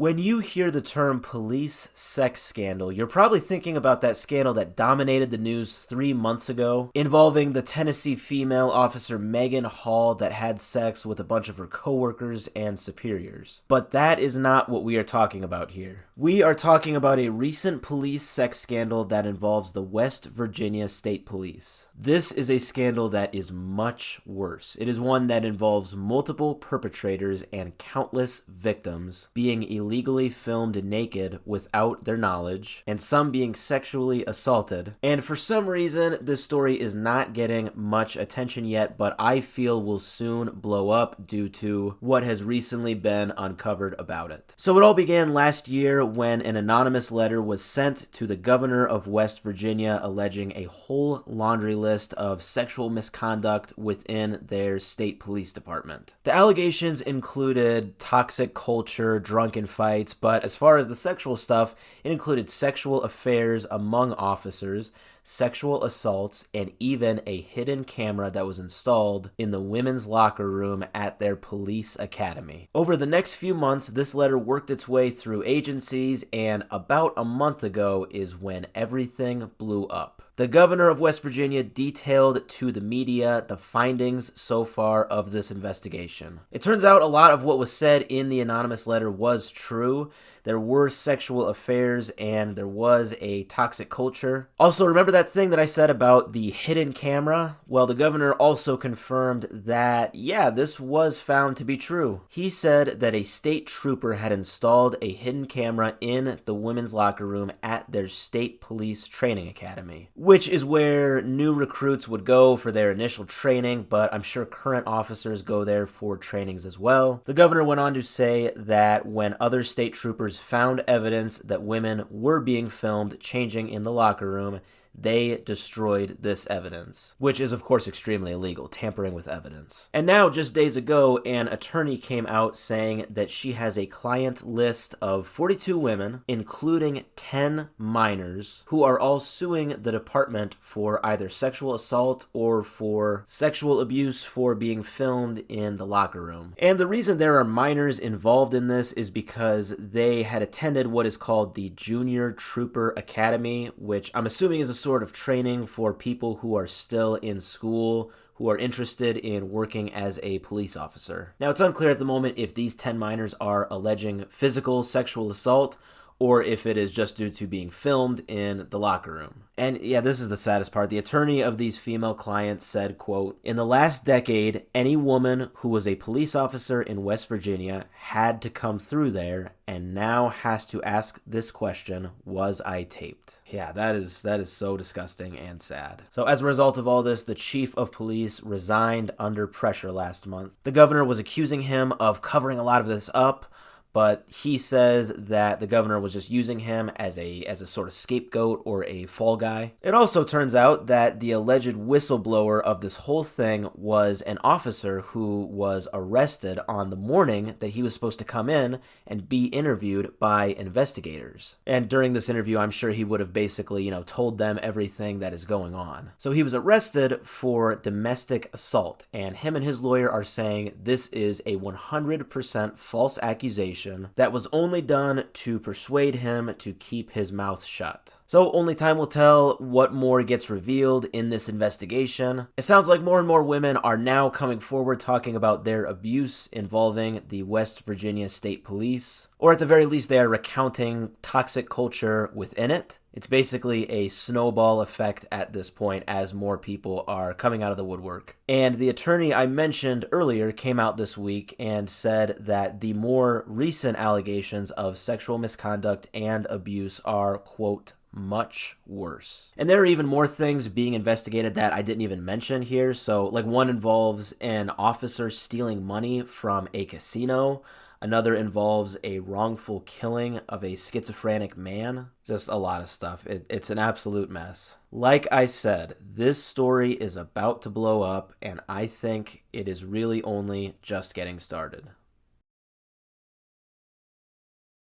When you hear the term police sex scandal, you're probably thinking about that scandal that dominated the news 3 months ago, involving the Tennessee female officer Megan Hall that had sex with a bunch of her coworkers and superiors. But that is not what we are talking about here. We are talking about a recent police sex scandal that involves the West Virginia State Police. This is a scandal that is much worse. It is one that involves multiple perpetrators and countless victims being illegally filmed naked without their knowledge, and some being sexually assaulted. And for some reason, this story is not getting much attention yet, but I feel will soon blow up due to what has recently been uncovered about it. So it all began last year when an anonymous letter was sent to the governor of West Virginia alleging a whole laundry list of sexual misconduct within their state police department. The allegations included toxic culture, drunken fights, but as far as the sexual stuff, it included sexual affairs among officers, sexual assaults, and even a hidden camera that was installed in the women's locker room at their police academy. Over the next few months, this letter worked its way through agencies, and about a month ago is when everything blew up. The governor of West Virginia detailed to the media the findings so far of this investigation. It turns out a lot of what was said in the anonymous letter was true. There were sexual affairs and there was a toxic culture. Also, remember that thing that I said about the hidden camera? Well, the governor also confirmed that, yeah, this was found to be true. He said that a state trooper had installed a hidden camera in the women's locker room at their state police training academy, which is where new recruits would go for their initial training, but I'm sure current officers go there for trainings as well. The governor went on to say that when other state troopers found evidence that women were being filmed changing in the locker room, they destroyed this evidence, which is of course extremely illegal, tampering with evidence. And now, just days ago, an attorney came out saying that she has a client list of 42 women, including 10 minors, who are all suing the department for either sexual assault or for sexual abuse for being filmed in the locker room. And the reason there are minors involved in this is because they had attended what is called the Junior Trooper Academy, which I'm assuming is a sort of training for people who are still in school, who are interested in working as a police officer. Now, it's unclear at the moment if these 10 minors are alleging physical sexual assault or if it is just due to being filmed in the locker room. And yeah, this is the saddest part. The attorney of these female clients said, quote, "In the last decade, any woman who was a police officer in West Virginia had to come through there and now has to ask this question, was I taped?" Yeah, that is so disgusting and sad. So as a result of all this, the chief of police resigned under pressure last month. The governor was accusing him of covering a lot of this up, but he says that the governor was just using him as a sort of scapegoat or a fall guy. It also turns out that the alleged whistleblower of this whole thing was an officer who was arrested on the morning that he was supposed to come in and be interviewed by investigators. And during this interview, I'm sure he would have basically, told them everything that is going on. So he was arrested for domestic assault, and him and his lawyer are saying this is a 100% false accusation that was only done to persuade him to keep his mouth shut. So only time will tell what more gets revealed in this investigation. It sounds like more and more women are now coming forward talking about their abuse involving the West Virginia State Police, or at the very least they are recounting toxic culture within it. It's basically a snowball effect at this point as more people are coming out of the woodwork. And the attorney I mentioned earlier came out this week and said that the more recent allegations of sexual misconduct and abuse are, quote, much worse. And there are even more things being investigated that I didn't even mention here. So, one involves an officer stealing money from a casino. Another involves a wrongful killing of a schizophrenic man. Just a lot of stuff. It's an absolute mess. Like I said, this story is about to blow up, and I think it is really only just getting started.